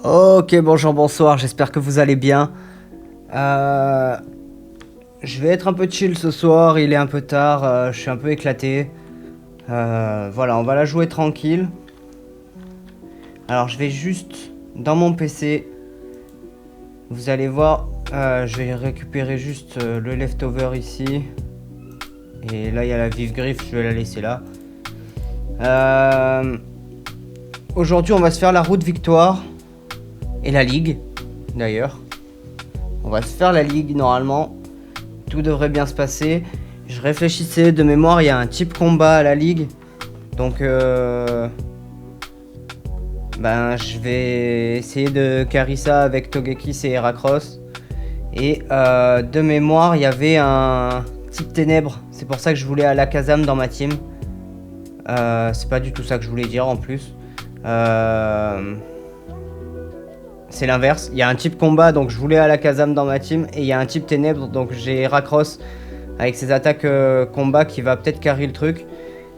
Ok, bonjour, bonsoir, j'espère que vous allez bien. Euh, je vais être un peu chill ce soir, il est un peu tard, je suis un peu éclaté. Voilà, on va la jouer tranquille. Alors je vais juste dans mon PC, vous allez voir, je vais récupérer juste le leftover ici. Et là il y a la vive griffe, je vais la laisser là. Aujourd'hui on va se faire la route victoire. Et la ligue, d'ailleurs. On va se faire la ligue normalement. Tout devrait bien se passer. Je réfléchissais de mémoire, il y a un type combat à la ligue. Donc je vais essayer de carry ça avec Togekiss et Heracross. Et de mémoire, il y avait un type ténèbres. C'est pour ça que je voulais Alakazam dans ma team. C'est pas du tout ça que je voulais dire en plus. C'est l'inverse. Il y a un type combat, donc je voulais Alakazam dans ma team. Et il y a un type ténèbres, donc j'ai Heracross avec ses attaques combat qui va peut-être carry le truc.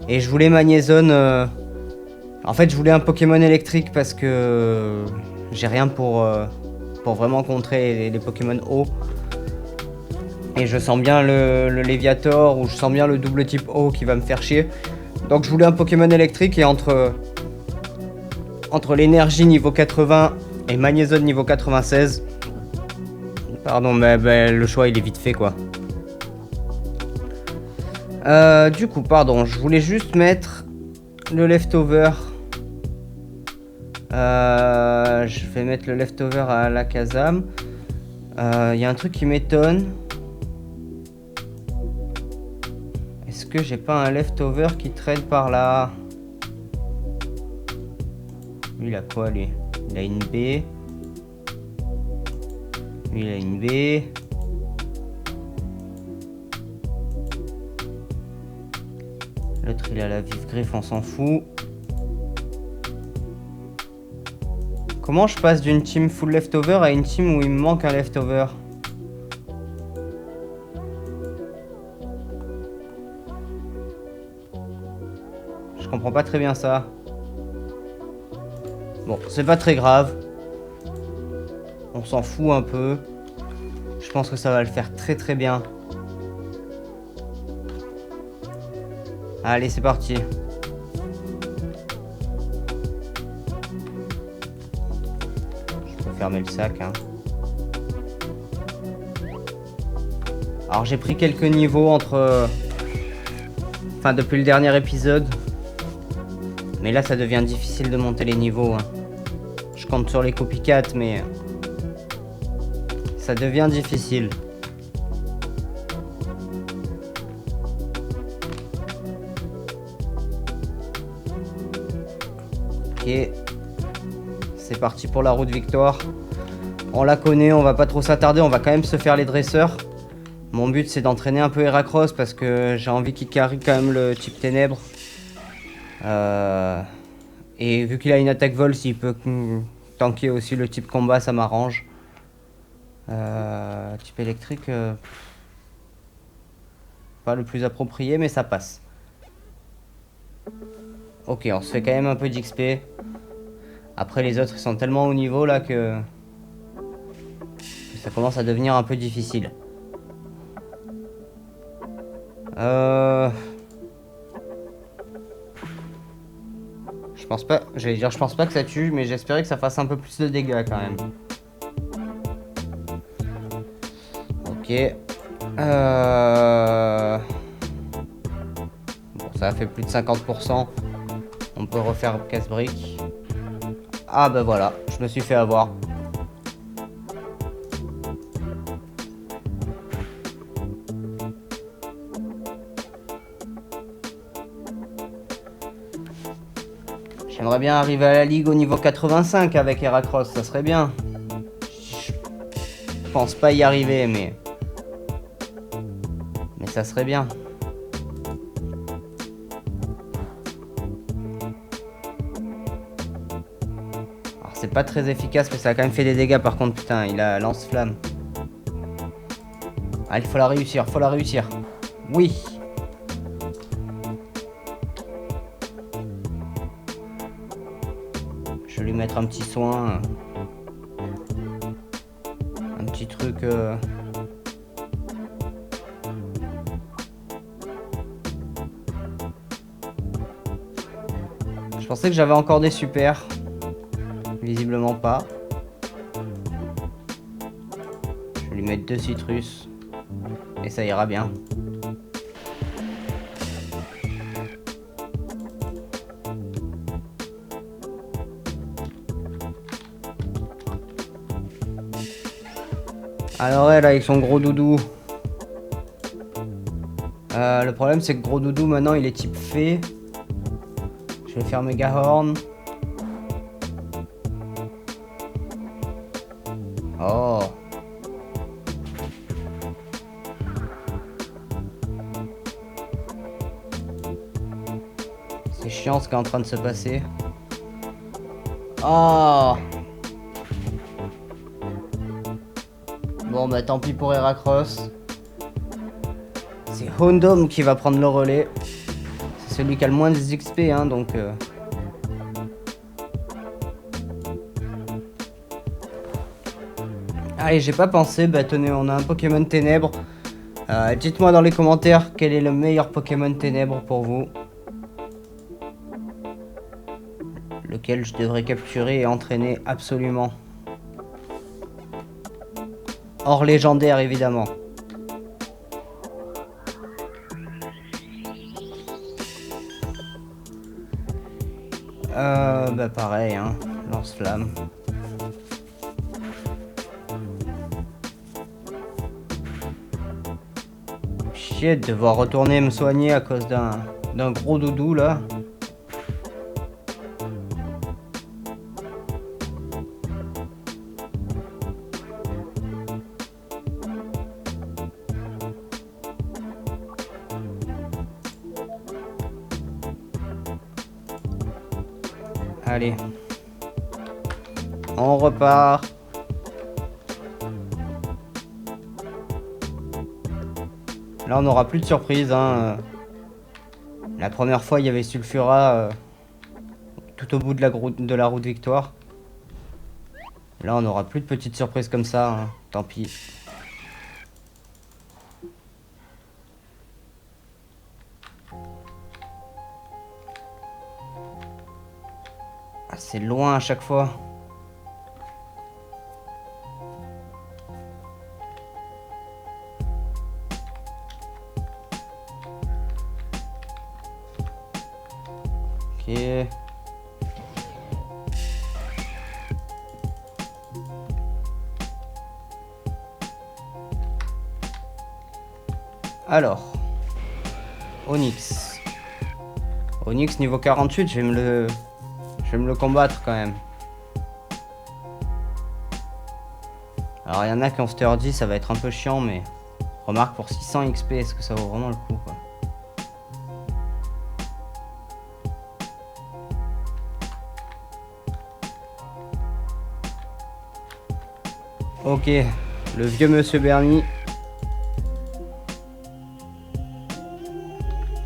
Et je voulais Magnézone. En fait, je voulais un Pokémon électrique parce que j'ai rien pour vraiment contrer les Pokémon eau. Et je sens bien le Léviator ou je sens bien le double type eau qui va me faire chier. Donc je voulais un Pokémon électrique et entre l'énergie niveau 80 et Magnézone niveau 96. Pardon, mais le choix il est vite fait quoi. Du coup, pardon, je voulais juste mettre le leftover. Je vais mettre le leftover à Alakazam. Il y a un truc qui m'étonne. Est-ce que j'ai pas un leftover qui traîne par là? Lui, il a quoi, lui? Il a une B. Lui, il a une B. L'autre, il a la vive griffe, on s'en fout. Comment je passe d'une team full leftover à une team où il me manque un leftover? Je comprends pas très bien ça. Bon, c'est pas très grave. On s'en fout un peu. Je pense que ça va le faire très très bien. Allez, c'est parti. Je peux fermer le sac, hein. Alors j'ai pris quelques niveaux enfin depuis le dernier épisode. Mais là ça devient difficile de monter les niveaux, hein. Je compte sur les copycats mais ça devient difficile. Ok. C'est parti pour la route victoire. On la connaît, on va pas trop s'attarder, on va quand même se faire les dresseurs. Mon but c'est d'entraîner un peu Heracross parce que j'ai envie qu'il carry quand même le type ténèbres. Et vu qu'il a une attaque vol, s'il peut tanker aussi le type combat, ça m'arrange. Type électrique, pas le plus approprié, mais ça passe. Ok, on se fait quand même un peu d'XP. Après, les autres ils sont tellement haut niveau là que ça commence à devenir un peu difficile. Je pense pas, je pense pas que ça tue, mais j'espérais que ça fasse un peu plus de dégâts quand même. Ok. Bon, ça a fait plus de 50%. On peut refaire casse-brique. Ah bah voilà, je me suis fait avoir. J'aimerais bien arriver à la ligue au niveau 85 avec Heracross, ça serait bien. Je pense pas y arriver, mais ça serait bien. Alors c'est pas très efficace, mais ça a quand même fait des dégâts par contre, putain, il a lance-flamme. Ah, il faut la réussir, faut la réussir. Oui. Je vais lui mettre un petit soin. truc... Je pensais que j'avais encore des super. Visiblement pas. Je vais lui mettre 2 citrus. Et ça ira bien. Alors elle avec son gros doudou. Le problème c'est que gros doudou maintenant il est type fée. Je vais faire Megahorn. Oh. C'est chiant ce qui est en train de se passer. Oh. Bon bah tant pis pour Heracross. C'est Houndoom qui va prendre le relais. C'est celui qui a le moins de XP hein, donc... Allez, j'ai pas pensé, bah tenez, on a un Pokémon Ténèbres. Dites-moi dans les commentaires quel est le meilleur Pokémon Ténèbres pour vous. Lequel je devrais capturer et entraîner absolument. Hors légendaire, évidemment. Bah pareil, hein, lance-flamme. Chier de devoir retourner me soigner à cause d'un gros doudou là. Allez. On repart. Là, on n'aura plus de surprise. Hein. La première fois, il y avait Sulfura tout au bout de la route victoire. Là, on n'aura plus de petites surprises comme ça. Hein. Tant pis. Ah, c'est loin à chaque fois. Ok. Alors. Onix. Onix niveau 48, je vais me le combattre quand même. Alors il y en a qui ont Sturdy, ça va être un peu chiant, mais remarque pour 600 XP, est-ce que ça vaut vraiment le coup quoi? Ok, le vieux monsieur Bernie.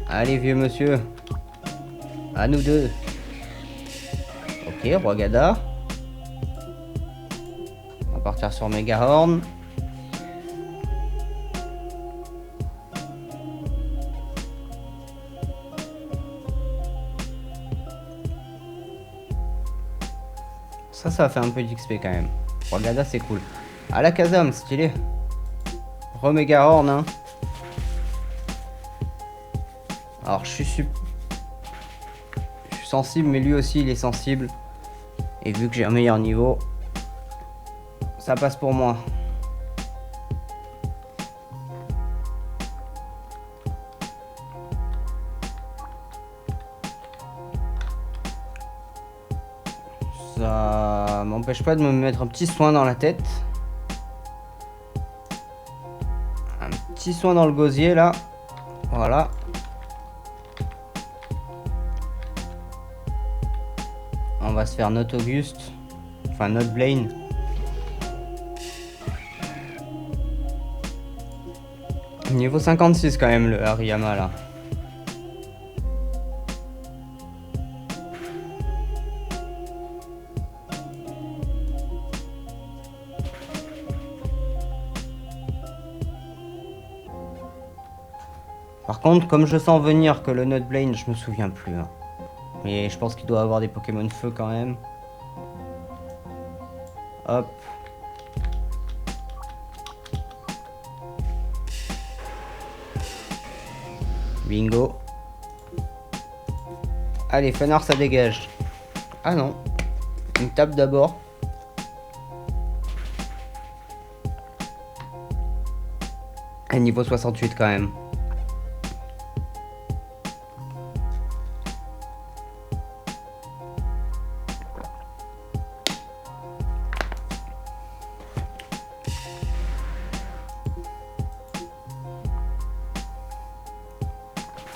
Allez vieux monsieur. À nous deux. Ok, Roi Gada. On va partir sur Megahorn. Ça va faire un peu d'XP quand même. Roi Gada c'est cool. Alakazam, stylé. Re-Megahorn, hein. Alors je suis sensible, mais lui aussi il est sensible. Et vu que j'ai un meilleur niveau, ça passe pour moi. Ça m'empêche pas de me mettre un petit soin dans la tête. Un petit soin dans le gosier là. Voilà. On va se faire notre Auguste. Enfin notre Blaine. Niveau 56 quand même le Hariyama là. Par contre, comme je sens venir que le Nutblade, je me souviens plus. Hein. Mais je pense qu'il doit avoir des Pokémon feu quand même. Hop. Bingo. Allez, Fanard, ça dégage. Ah non. Une tape d'abord. Et niveau 68 quand même.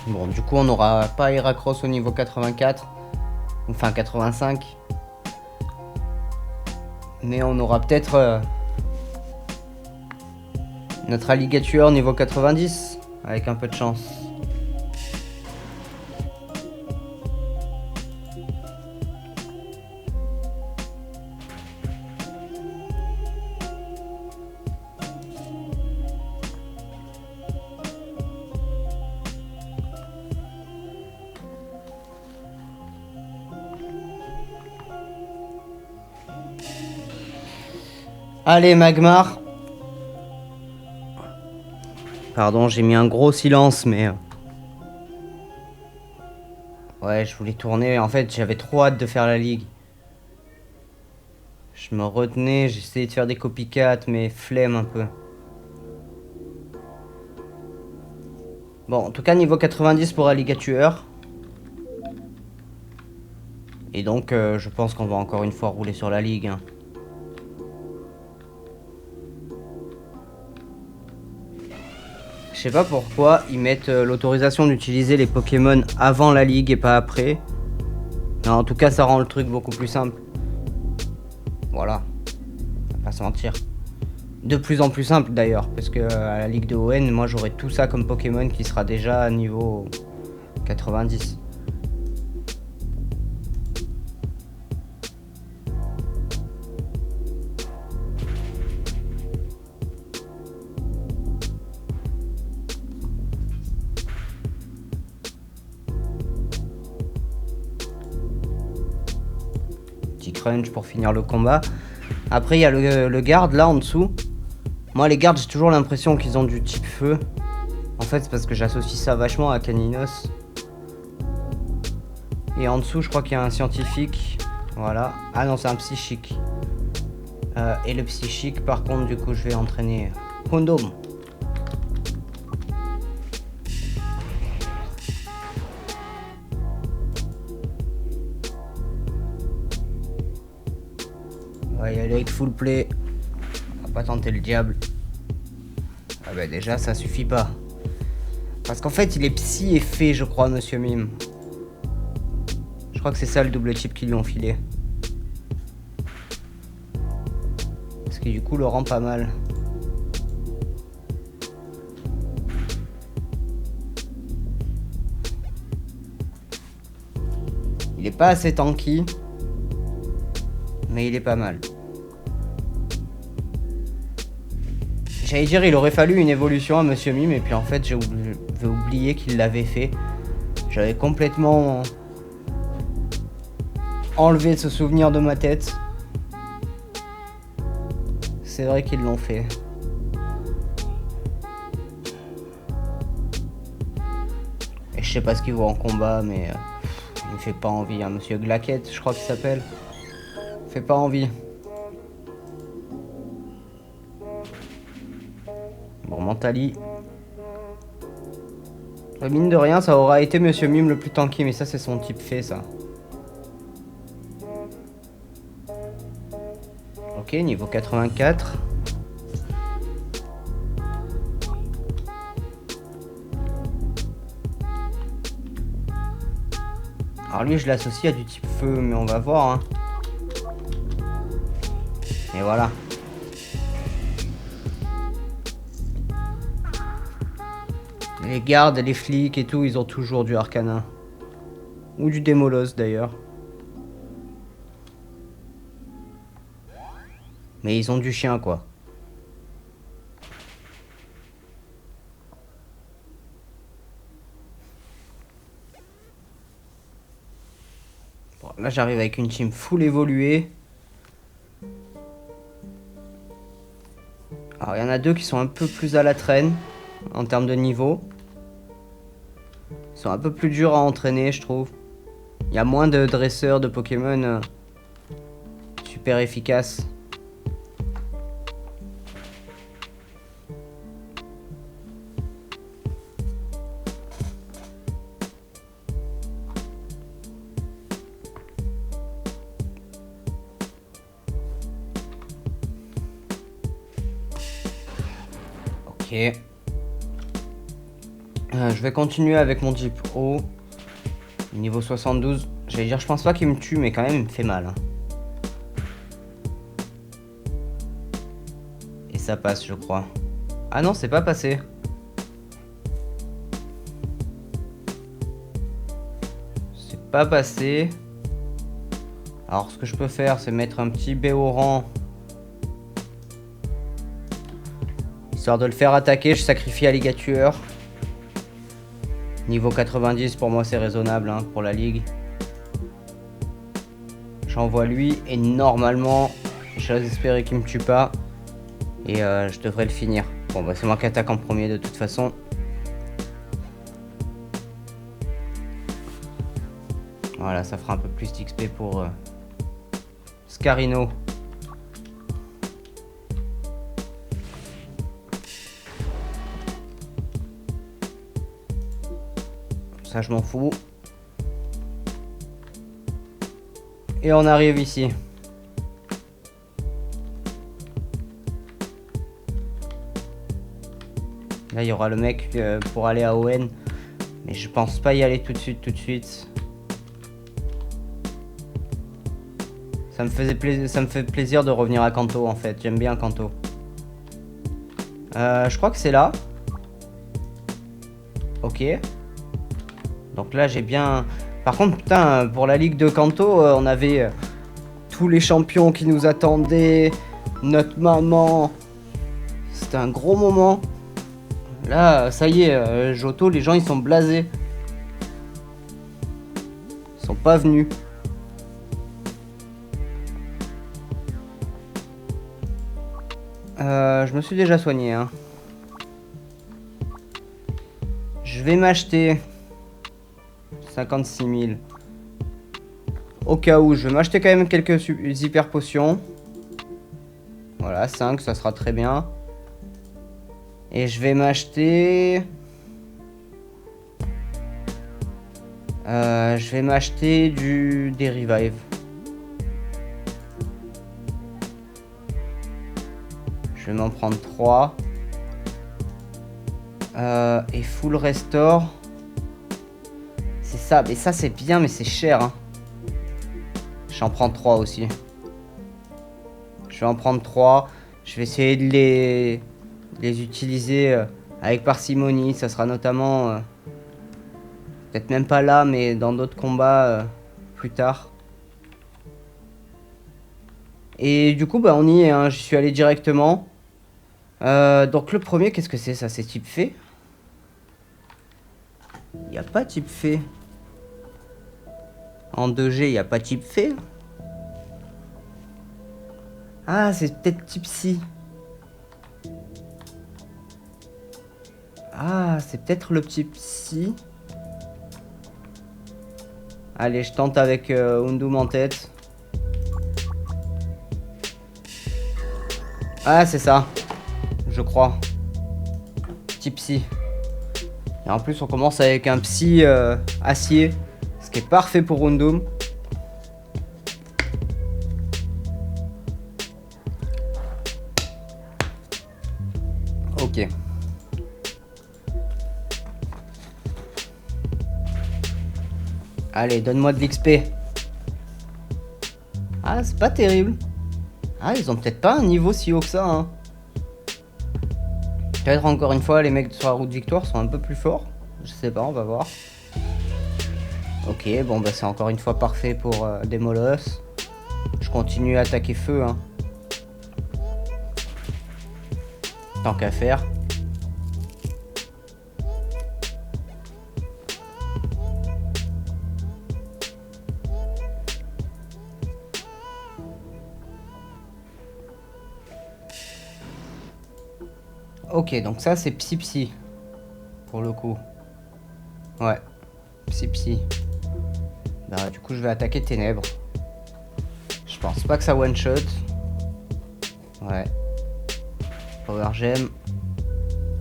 Bon, du coup, on n'aura pas Heracross au niveau 84. Enfin, 85. Mais on aura peut-être notre alligator niveau 90. Avec un peu de chance. Allez, Magmar. Pardon, j'ai mis un gros silence, mais... Ouais, je voulais tourner. En fait, j'avais trop hâte de faire la ligue. Je me retenais, j'essayais de faire des copycats, mais flemme un peu. Bon, en tout cas, niveau 90 pour Alligator. Et donc, je pense qu'on va encore une fois rouler sur la ligue. Hein. Je sais pas pourquoi ils mettent l'autorisation d'utiliser les Pokémon avant la ligue et pas après. Mais en tout cas, ça rend le truc beaucoup plus simple. Voilà. On va pas se mentir. De plus en plus simple d'ailleurs. Parce que à la ligue de ON, moi j'aurai tout ça comme Pokémon qui sera déjà à niveau 90. Crunch pour finir le combat. Après il y a le garde là en dessous. Moi les gardes j'ai toujours l'impression qu'ils ont du type feu. En fait c'est parce que j'associe ça vachement à Caninos. Et en dessous je crois qu'il y a un scientifique. Voilà. Ah non c'est un psychique. Et le psychique par contre du coup je vais entraîner Condom. On va y aller avec full play. On va pas tenter le diable. Ah bah déjà ça suffit pas. Parce qu'en fait il est psy et fée je crois monsieur Mime. Je crois que c'est ça le double type qu'ils lui ont filé. Ce qui du coup le rend pas mal. Il est pas assez tanky. Mais il est pas mal. J'allais dire il aurait fallu une évolution à Monsieur Mime et puis en fait j'ai oublié qu'il l'avait fait. J'avais complètement enlevé ce souvenir de ma tête. C'est vrai qu'ils l'ont fait. Et je sais pas ce qu'il vaut en combat mais il me fait pas envie. Hein. Monsieur Glaquette je crois qu'il s'appelle. Fait pas envie. Bon, Mentali. Mine de rien, ça aura été Monsieur Mime le plus tanky, mais ça, c'est son type fait, ça. Ok, niveau 84. Alors lui, je l'associe à du type feu, mais on va voir. Hein. Et voilà. Les gardes, les flics et tout, ils ont toujours du Arcana. Ou du Démolos d'ailleurs. Mais ils ont du chien quoi. Là, j'arrive avec une team full évoluée. Alors, il y en a deux qui sont un peu plus à la traîne en termes de niveau. Ils sont un peu plus durs à entraîner, je trouve. Il y a moins de dresseurs de Pokémon super efficaces. Ok. Je vais continuer avec mon type O. Niveau 72. J'allais dire, je pense pas qu'il me tue, mais quand même, il me fait mal. Et ça passe, je crois. Ah non, c'est pas passé. C'est pas passé. Alors, ce que je peux faire, c'est mettre un petit Béoran. Histoire de le faire attaquer, je sacrifie Alligatueur. Niveau 90, pour moi, c'est raisonnable hein, pour la ligue. J'envoie lui et normalement, j'ose espérer qu'il me tue pas. Et je devrais le finir. Bon, bah, c'est moi qui attaque en premier de toute façon. Voilà, ça fera un peu plus d'XP pour Scarino. Ça, je m'en fous. Et on arrive ici. Là, il y aura le mec pour aller à ON. Mais je pense pas y aller tout de suite. Ça me fait plaisir de revenir à Kanto, en fait. J'aime bien Kanto. Je crois que c'est là. Ok. Donc là, j'ai bien... Par contre, putain, pour la ligue de Kanto, on avait tous les champions qui nous attendaient. Notre maman. C'était un gros moment. Là, ça y est, Johto, les gens, ils sont blasés. Ils sont pas venus. Je me suis déjà soigné, hein. Je vais m'acheter 56 000. Au cas où, je vais m'acheter quand même quelques hyper potions. Voilà, 5, ça sera très bien. Et je vais m'acheter... je vais m'acheter des revives. Je vais m'en prendre 3. Et full restore. C'est ça, mais ça c'est bien, mais c'est cher. Hein. J'en prends 3 aussi. Je vais en prendre 3. Je vais essayer de les utiliser avec parcimonie. Ça sera notamment... peut-être même pas là, mais dans d'autres combats plus tard. Et du coup, bah, on y est. Hein. J'y suis allé directement. Donc le premier, qu'est-ce que c'est ça? C'est type fée? Il n'y a pas type fée. En 2G, il n'y a pas type fée. Ah, c'est peut-être type psy. Ah, c'est peut-être le type psy. Allez, je tente avec Undum en tête. Ah, c'est ça. Je crois. Type psy. Et en plus, on commence avec un psy acier. Ce qui est parfait pour Undum. Ok. Allez, donne-moi de l'XP. Ah, c'est pas terrible. Ah, ils ont peut-être pas un niveau si haut que ça, hein. Peut-être encore une fois, les mecs sur la route victoire sont un peu plus forts. Je sais pas, on va voir. Ok, bon bah c'est encore une fois parfait pour des molosses. Je continue à attaquer feu, hein. Tant qu'à faire. Ok, donc ça c'est Psy. Pour le coup. Ouais. Psy. Bah du coup je vais attaquer Ténèbres. Je pense pas que ça one shot. Ouais. Power Gem.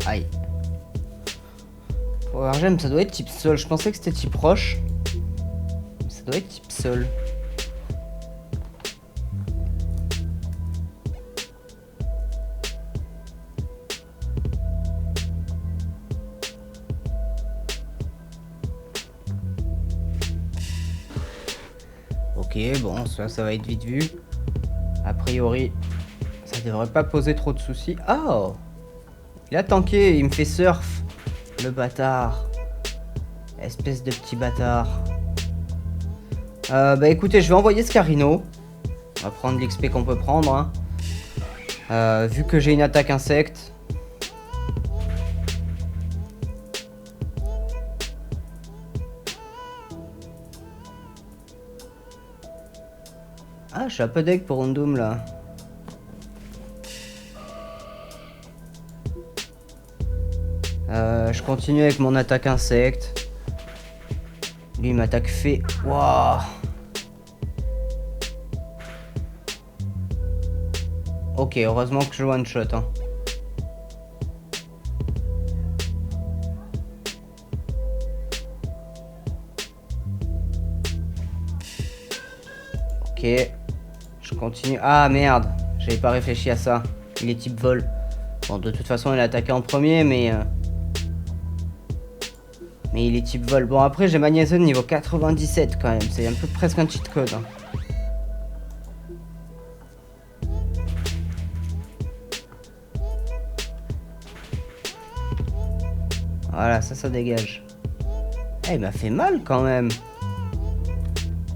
Aïe. Power Gem ça doit être type sol. Je pensais que c'était type roche. Mais ça doit être type sol. Ok, bon, ça va être vite vu. A priori, ça devrait pas poser trop de soucis. Oh! Il a tanké, il me fait surf. Le bâtard. Espèce de petit bâtard. Bah écoutez, je vais envoyer Scarino. On va prendre l'XP qu'on peut prendre. Hein. Vu que j'ai une attaque insecte. Ah, je suis un peu deg pour Undoom là. Je continue avec mon attaque insecte. Lui, il m'attaque fait. Waouh! Ok, heureusement que je one shot. Hein. Ok. Je continue. Ah merde, j'avais pas réfléchi à ça. Il est type vol. Bon, de toute façon, il a attaqué en premier, mais il est type vol. Bon, après, j'ai Magnézone niveau 97 quand même. C'est un peu presque un cheat code. Hein. Voilà, ça dégage. Eh, il m'a fait mal quand même.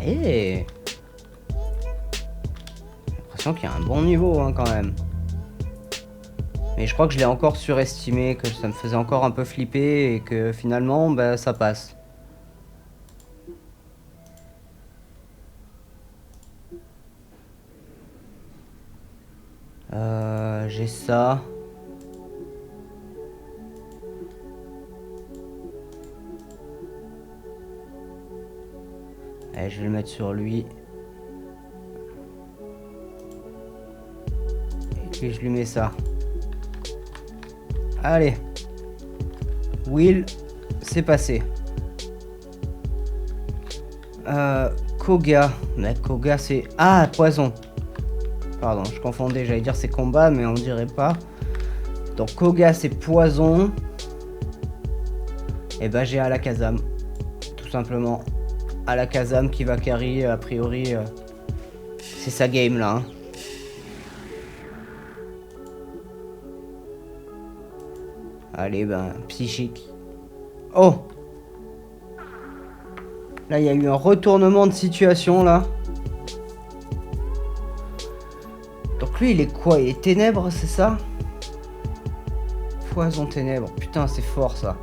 Eh. J'ai l'impression qu'il y a un bon niveau hein, quand même. Mais je crois que je l'ai encore surestimé, que ça me faisait encore un peu flipper et que finalement, bah, ça passe. J'ai ça. Allez, je vais le mettre sur lui. Et puis je lui mets ça. Allez. Will, c'est passé. Koga. Mais Koga, c'est... Ah, poison. Pardon, je confondais. J'allais dire c'est combat, mais on dirait pas. Donc Koga, c'est poison. Et bah j'ai Alakazam. Tout simplement. Alakazam qui va carry, a priori. C'est sa game, là. Hein. Allez, ben, psychique. Oh! Là, il y a eu un retournement de situation, là. Donc lui, il est quoi? Il est ténèbres, c'est ça? Poison ténèbres. Putain, c'est fort, ça.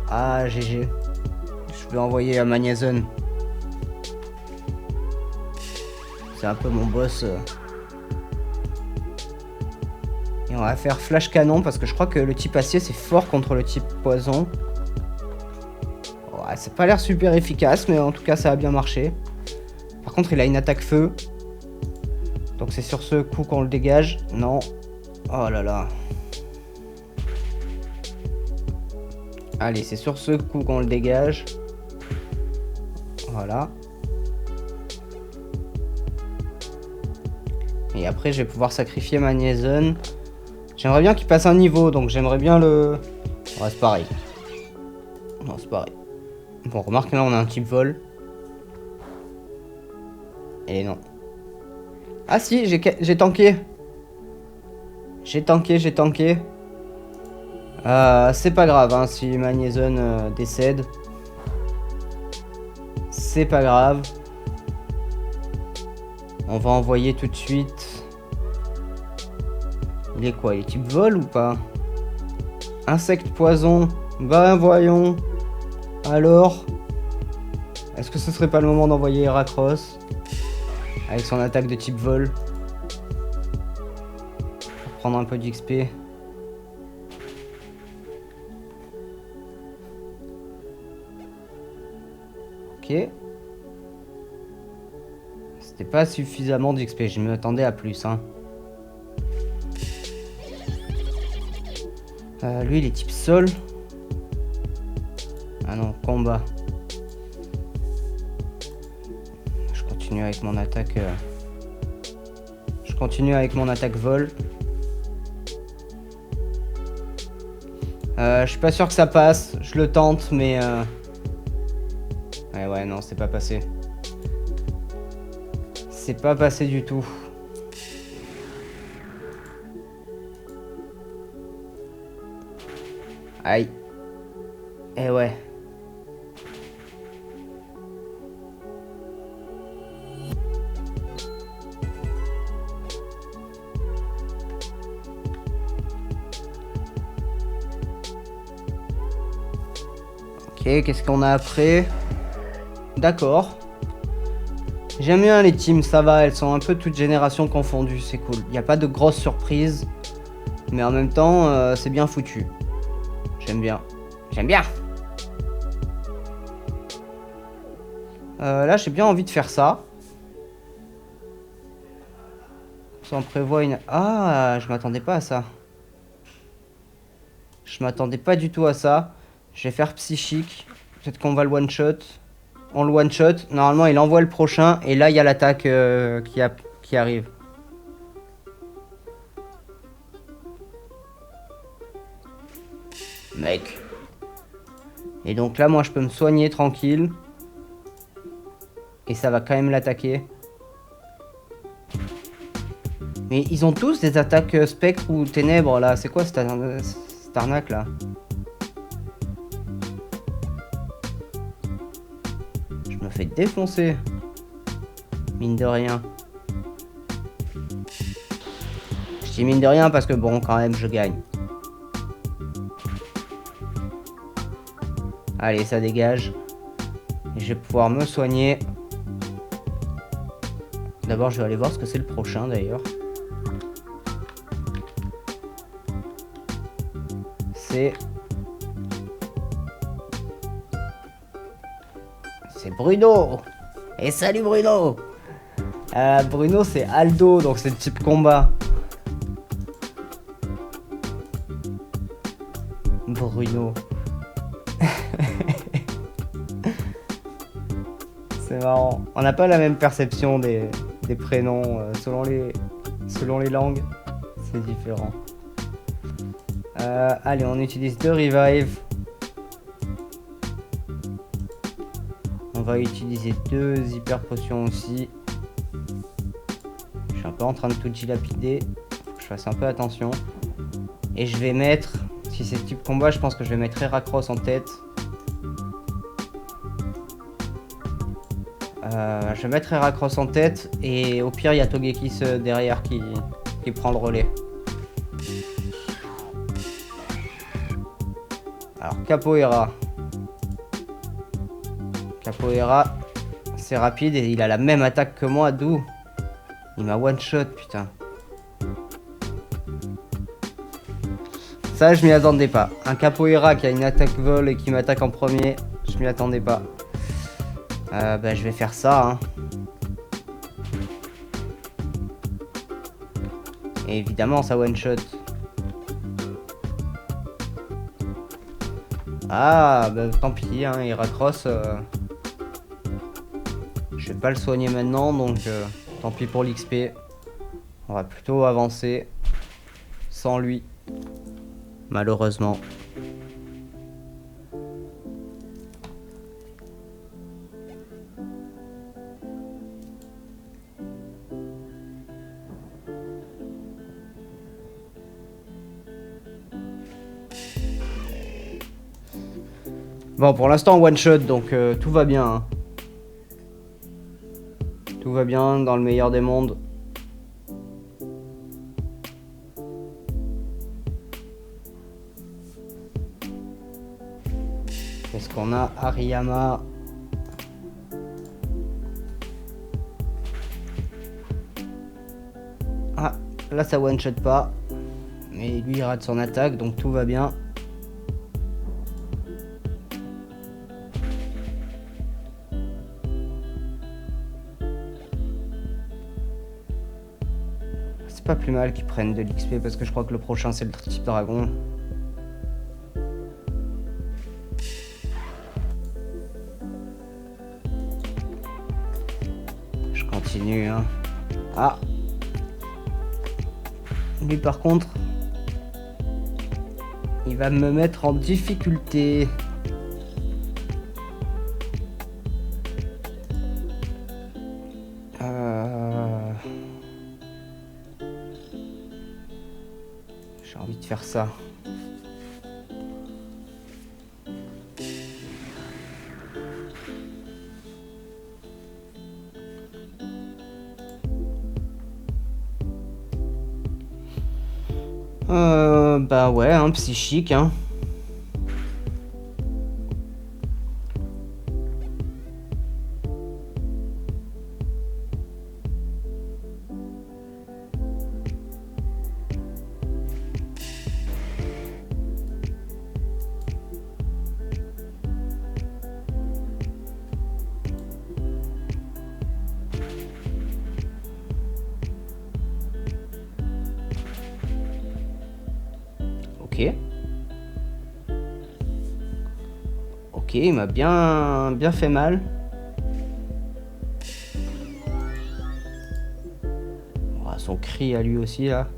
Ah, GG. Je vais envoyer à Magnézone. C'est un peu mon boss. Et on va faire flash canon parce que je crois que le type acier c'est fort contre le type poison. Ouais, ça n'a pas l'air super efficace, mais en tout cas ça a bien marché. Par contre, il a une attaque feu. Donc c'est sur ce coup qu'on le dégage. Non. Oh là là. Allez, c'est sur ce coup qu'on le dégage. Voilà. Et après, je vais pouvoir sacrifier Magnézone. J'aimerais bien qu'il passe un niveau, donc j'aimerais bien le... Ouais, c'est pareil. Non, c'est pareil. Bon, remarque, là, on a un type vol. Et non. Ah si, j'ai tanké. J'ai tanké. C'est pas grave, hein, si Magnézone décède. C'est pas grave. On va envoyer tout de suite. Il est quoi? Il est type vol ou pas? Insecte poison. Ben voyons. Alors, est-ce que ce serait pas le moment d'envoyer Heracross avec son attaque de type vol pour prendre un peu d'XP? Ok. C'était pas suffisamment d'XP, je m'attendais à plus. Hein. Lui, il est type sol. Ah non, combat. Je continue avec mon attaque. Je continue avec mon attaque vol. Je suis pas sûr que ça passe. Je le tente, mais... Ouais, non, c'est pas passé. C'est pas passé du tout. Aïe. Eh ouais. Ok, qu'est-ce qu'on a après? D'accord. J'aime bien les teams, ça va, elles sont un peu toutes générations confondues, c'est cool. Il n'y a pas de grosses surprises, mais en même temps, c'est bien foutu. J'aime bien. J'aime bien. Là, j'ai bien envie de faire ça. Ça en prévoit une... Ah, je m'attendais pas à ça. Je m'attendais pas du tout à ça. Je vais faire psychique. Peut-être qu'on va le one-shot. On le one-shot. Normalement, il envoie le prochain. Et là, il y a l'attaque qui arrive. Mec. Et donc là, moi, je peux me soigner tranquille. Et ça va quand même l'attaquer. Mais ils ont tous des attaques spectre ou ténèbres, là. C'est quoi cette arnaque, là? Je me fais défoncer. Mine de rien. Je dis mine de rien parce que bon, quand même, je gagne. Allez, ça dégage. Et je vais pouvoir me soigner. D'abord, je vais aller voir ce que c'est le prochain, d'ailleurs. C'est Bruno. Et salut Bruno. Bruno, c'est Aldo, donc c'est le type combat. Bruno. C'est marrant. On n'a pas la même perception des prénoms selon les langues. C'est différent. Allez, on utilise 2 revive. On va utiliser 2 hyper potions aussi. Je suis un peu en train de tout dilapider. Faut que je fasse un peu attention. Et je vais mettre, si c'est type combat, je pense que je vais mettre Heracross en tête. Je vais mettre Heracross en tête. Et au pire, il y a Togekiss derrière qui prend le relais. Alors, Capoeira. Capoeira, c'est rapide et il a la même attaque que moi, d'où il m'a one shot, putain. Ça, je m'y attendais pas. Un Capoeira qui a une attaque vol et qui m'attaque en premier, je m'y attendais pas. Bah, je vais faire ça. Hein. Et évidemment, ça one shot. Ah, bah tant pis, hein, Heracross. Je vais pas le soigner maintenant, donc tant pis pour l'XP. On va plutôt avancer sans lui, malheureusement. Bon, pour l'instant, one shot, donc tout va bien. Hein. Tout va bien dans le meilleur des mondes. Qu'est-ce qu'on a? Hariyama. Ah, là ça one shot pas. Mais lui il rate son attaque, donc tout va bien. c'est pas plus mal qu'ils prennent de l'XP parce que je crois que le prochain c'est le type dragon. Je continue, hein. Ah! Lui par contre, il va me mettre en difficulté. J'ai envie de faire ça. Bah ouais, hein, psychique, hein. Ok. Ok, il m'a bien fait mal. Oh, son cri à lui aussi là.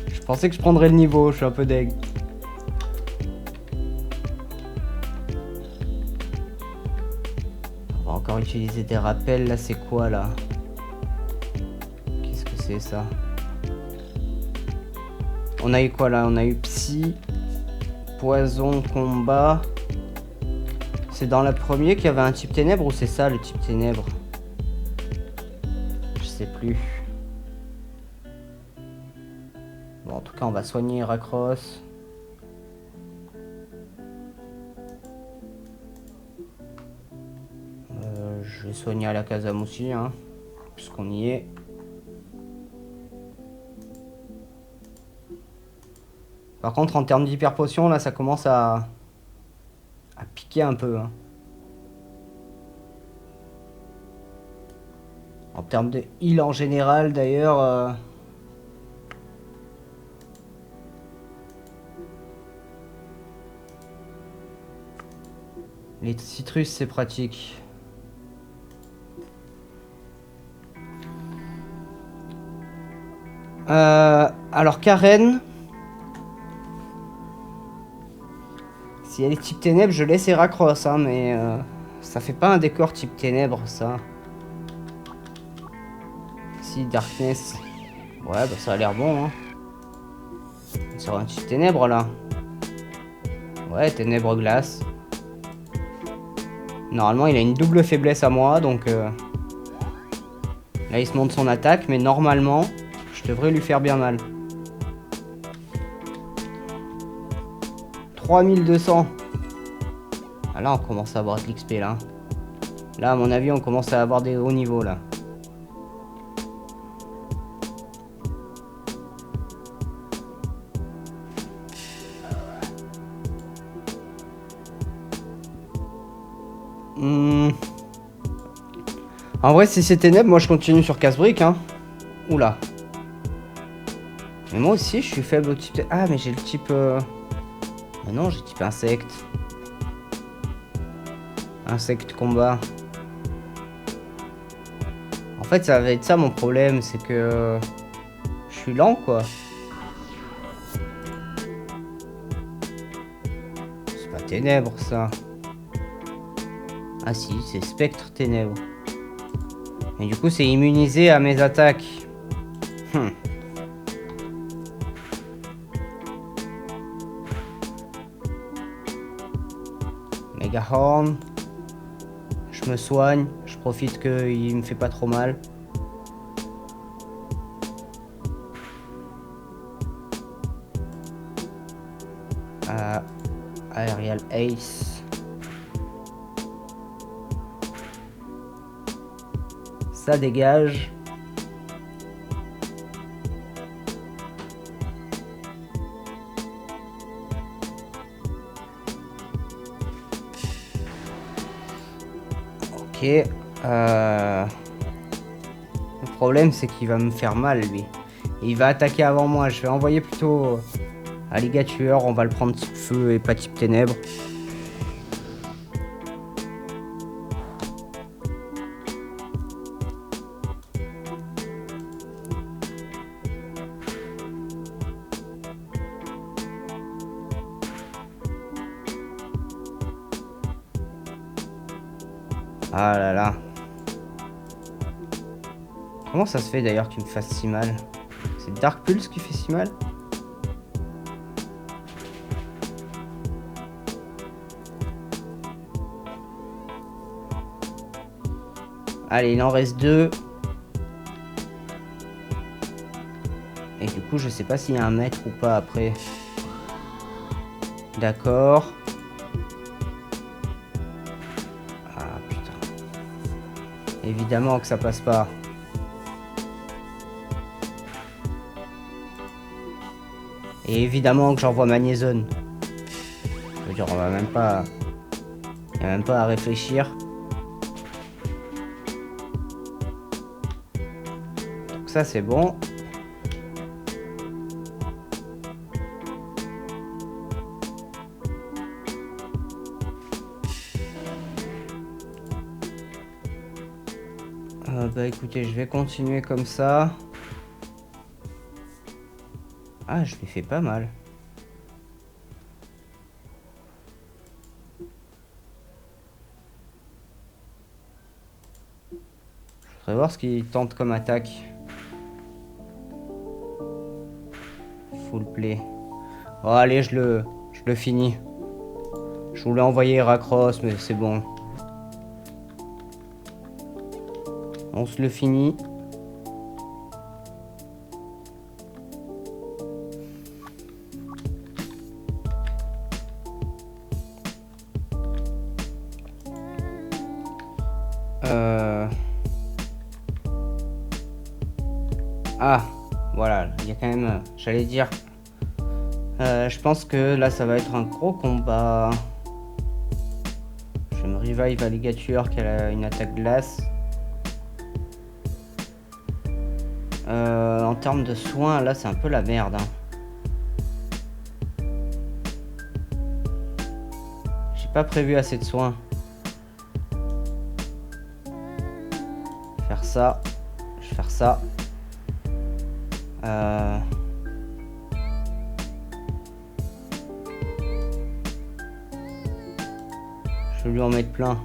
Je pensais que je prendrais le niveau, je suis un peu deg. On va encore utiliser des rappels, là c'est quoi là? Qu'est-ce que c'est ça? On a eu quoi là? On a eu psy, poison, combat. C'est dans la première qu'il y avait un type ténèbres ou c'est ça le type ténèbres? Je sais plus. Bon, en tout cas, on va soigner Racross. Je vais soigner Alakazam aussi, hein, puisqu'on y est. Par contre, en termes d'hyper potion, là, ça commence à piquer un peu. Hein. En termes de heal en général, d'ailleurs... Les citrus, c'est pratique. Alors, Karen... Si elle est type ténèbres, je laisse Heracross, hein, mais ça fait pas un décor type ténèbres, ça. Si, Darkness. Ouais, bah ça a l'air bon, hein. C'est un type ténèbres, là. Ouais, ténèbres glace. Normalement, il a une double faiblesse à moi, donc... Là, il se monte son attaque, mais normalement, je devrais lui faire bien mal. 3200. Ah là, on commence à avoir de l'XP, là. Là, à mon avis, on commence à avoir des hauts niveaux, là. En vrai, si c'est ténèbres, moi je continue sur casse-brique, hein. Oula. Mais moi aussi, je suis faible au type... Ah, mais j'ai le type... Mais non, j'ai type insecte. Insecte combat. En fait, ça va être ça mon problème, c'est que... je suis lent, quoi. C'est pas ténèbres, ça. Ah si, c'est spectre ténèbres. Et du coup, c'est immunisé à mes attaques. Mega Horn. Je me soigne. Je profite qu'il me fait pas trop mal. Aerial Ace. Ça dégage. Ok. Le problème, c'est qu'il va me faire mal, lui. Il va attaquer avant moi. Je vais envoyer plutôt Alligator. On va le prendre type feu et pas type ténèbres. Ah là là. Comment ça se fait d'ailleurs qu'il me fasse si mal? C'est Dark Pulse qui fait si mal? Allez, il en reste 2. Et du coup, je sais pas s'il y a un maître ou pas après. D'accord. Ah putain. Évidemment que ça passe pas. Et évidemment que j'envoie Magnézone. Je veux dire, on va même pas... Il n'y a même pas à réfléchir. Donc ça, c'est bon. Bah écoutez, je vais continuer comme ça. Ah, je lui fais pas mal. Je voudrais voir ce qu'il tente comme attaque. Full play. Oh, allez, je le finis. Je voulais envoyer Heracross, mais c'est bon. On se le finit. Ah, voilà, il y a quand même... J'allais dire... je pense que là, ça va être un gros combat. Je me revive Alligator qui a une attaque glace. En termes de soins, là, c'est un peu la merde. Hein. J'ai pas prévu assez de soins. Faire ça. Je vais faire ça. Je vais lui en mettre plein.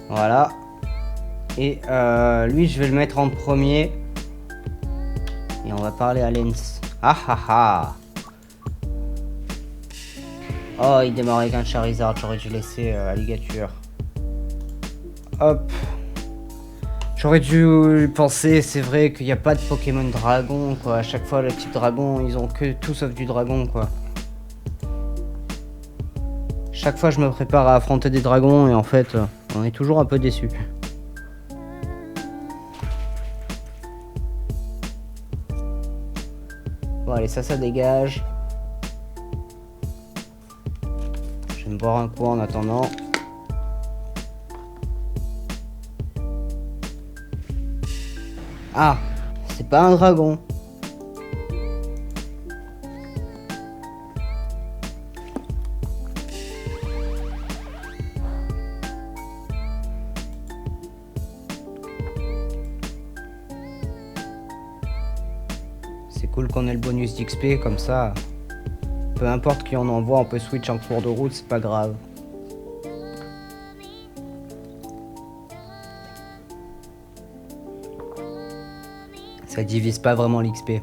Voilà. Et lui, je vais le mettre en premier. Et on va parler à Lens. Ah ah ah. Oh, il démarre avec un Charizard. J'aurais dû laisser Alligator. Hop. J'aurais dû penser, c'est vrai qu'il n'y a pas de Pokémon Dragon, quoi. À chaque fois, le type Dragon, ils ont que tout sauf du Dragon, quoi. Chaque fois, je me prépare à affronter des dragons et en fait, on est toujours un peu déçu. Bon, allez, ça dégage. Je vais me boire un coup en attendant. Ah, c'est pas un dragon. C'est cool qu'on ait le bonus d'XP comme ça. Peu importe qui on envoie, on peut switch en cours de route, c'est pas grave. Ça divise pas vraiment l'XP.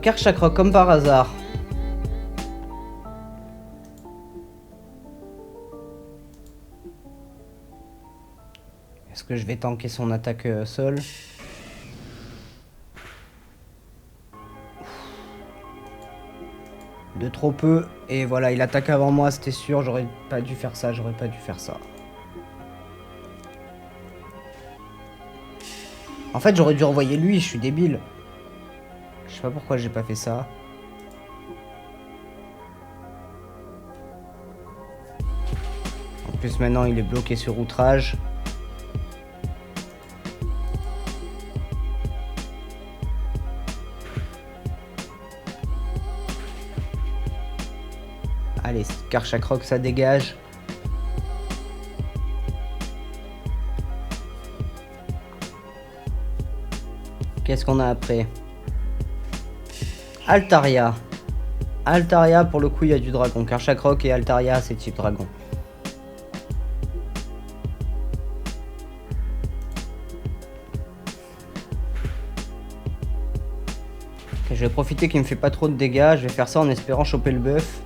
Karchakra comme par hasard. Est-ce que je vais tanker son attaque seul? De trop peu. Et voilà, il attaque avant moi, c'était sûr. J'aurais pas dû faire ça, j'aurais pas dû faire ça. En fait, j'aurais dû renvoyer lui, je suis débile. Je sais pas pourquoi j'ai pas fait ça. En plus, maintenant, il est bloqué sur outrage. Allez, Karchakroc, ça dégage. Qu'est-ce qu'on a après? Altaria. Altaria, pour le coup, il y a du dragon. Karchakroc et Altaria, c'est type dragon. Okay, je vais profiter qu'il me fait pas trop de dégâts. Je vais faire ça en espérant choper le buff.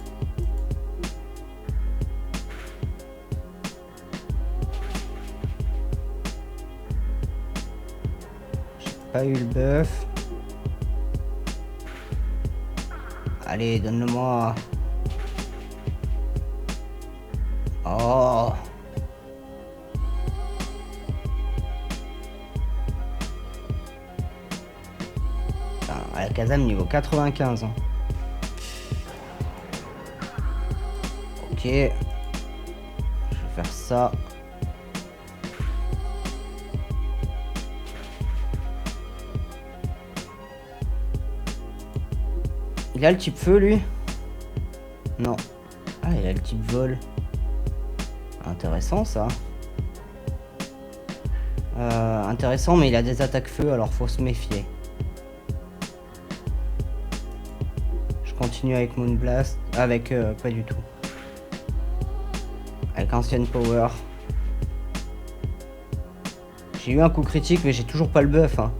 Pas eu le buff. Allez, donne-le-moi. Oh. Putain, Alakazam niveau 95. Hein. Ok. Je vais faire ça. Il a le type feu, lui? Non. Ah, il a le type vol. Intéressant, ça. Intéressant, mais il a des attaques feu, alors faut se méfier. Je continue avec Moonblast. Avec... pas du tout. Avec Ancienne Power. J'ai eu un coup critique, mais j'ai toujours pas le buff, hein.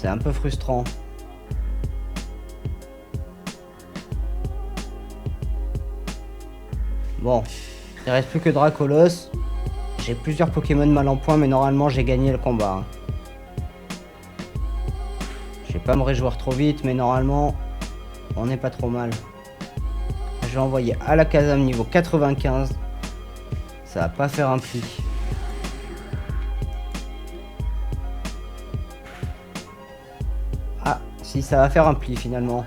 C'est un peu frustrant. Bon, il reste plus que Dracolos. J'ai plusieurs Pokémon mal en point, mais normalement j'ai gagné le combat. Je vais pas me réjouir trop vite, mais normalement on n'est pas trop mal. Je vais envoyer Alakazam niveau 95. Ça va pas faire un pli. Si, ça va faire un pli finalement.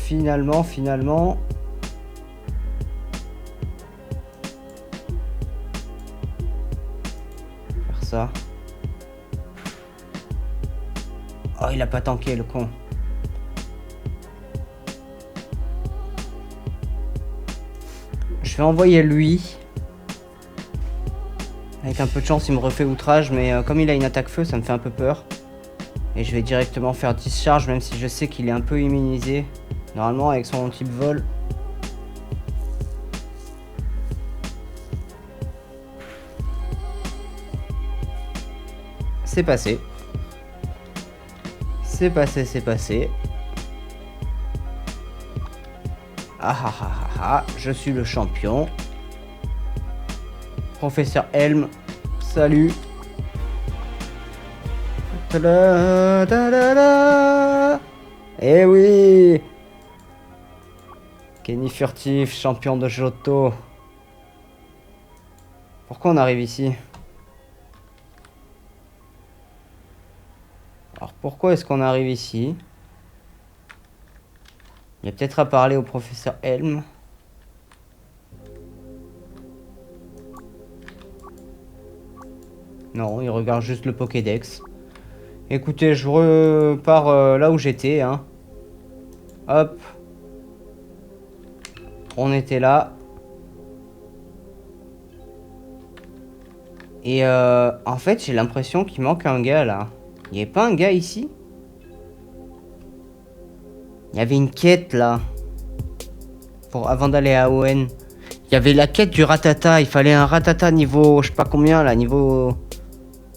Finalement. Faire ça. Oh, il a pas tanké le con. Je vais envoyer lui. Avec un peu de chance, il me refait outrage, mais comme il a une attaque feu, ça me fait un peu peur. Et je vais directement faire discharge, même si je sais qu'il est un peu immunisé. Normalement, avec son type vol. C'est passé. C'est passé. Ah ah ah ah ah, je suis le champion. Professeur Helm, salut. Eh oui! Kenny Furtif, champion de Johto. Pourquoi on arrive ici? Alors pourquoi est-ce qu'on arrive ici? Il y a peut-être à parler au professeur Helm. Non, il regarde juste le Pokédex. Écoutez, je repars là où j'étais, hein. Hop. On était là. Et en fait, j'ai l'impression qu'il manque un gars, là. Il n'y avait pas un gars ici? Il y avait une quête, là. Avant d'aller à Owen. Il y avait la quête du Ratata. Il fallait un Ratata niveau, je sais pas combien, là. Niveau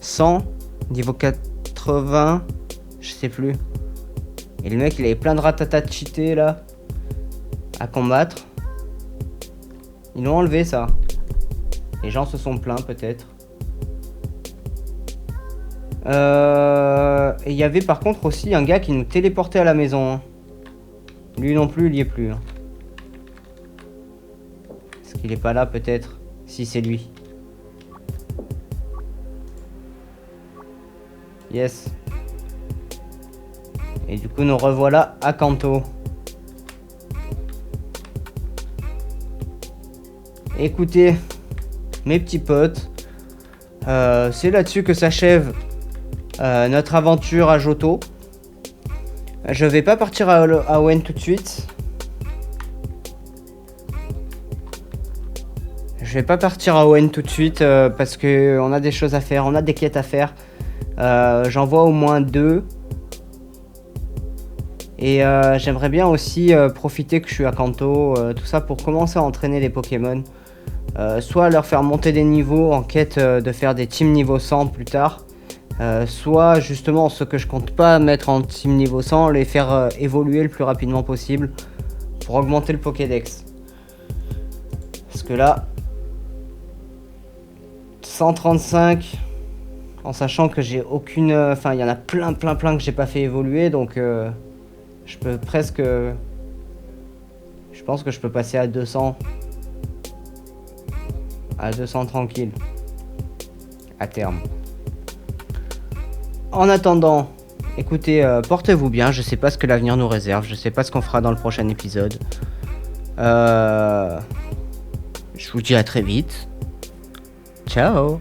100. Niveau 80. Je sais plus. Et le mec, il avait plein de Ratata cheatés, là. À combattre. Ils l'ont enlevé, ça. Les gens se sont plaints, peut-être. Et il y avait par contre aussi un gars qui nous téléportait à la maison. Hein. Lui non plus, il y est plus. Hein. Est-ce qu'il est pas là, peut-être? Si c'est lui. Yes. Et du coup, nous revoilà à Kanto. Écoutez, mes petits potes, c'est là-dessus que s'achève notre aventure à Johto. Je vais pas partir à Owen tout de suite. Parce que on a des choses à faire, on a des quêtes à faire. J'en vois au moins 2. Et j'aimerais bien aussi profiter que je suis à Kanto, tout ça pour commencer à entraîner les Pokémon. Soit leur faire monter des niveaux en quête de faire des teams niveau 100 plus tard. Soit justement ce que je compte pas mettre en team niveau 100, les faire évoluer le plus rapidement possible pour augmenter le Pokédex. Parce que là, 135, en sachant que j'ai aucune... Enfin, il y en a plein que j'ai pas fait évoluer, donc je peux presque... Je pense que je peux passer à 200. À 200 tranquille. À terme. En attendant, écoutez, portez-vous bien. Je sais pas ce que l'avenir nous réserve. Je sais pas ce qu'on fera dans le prochain épisode. Je vous dis à très vite. Ciao.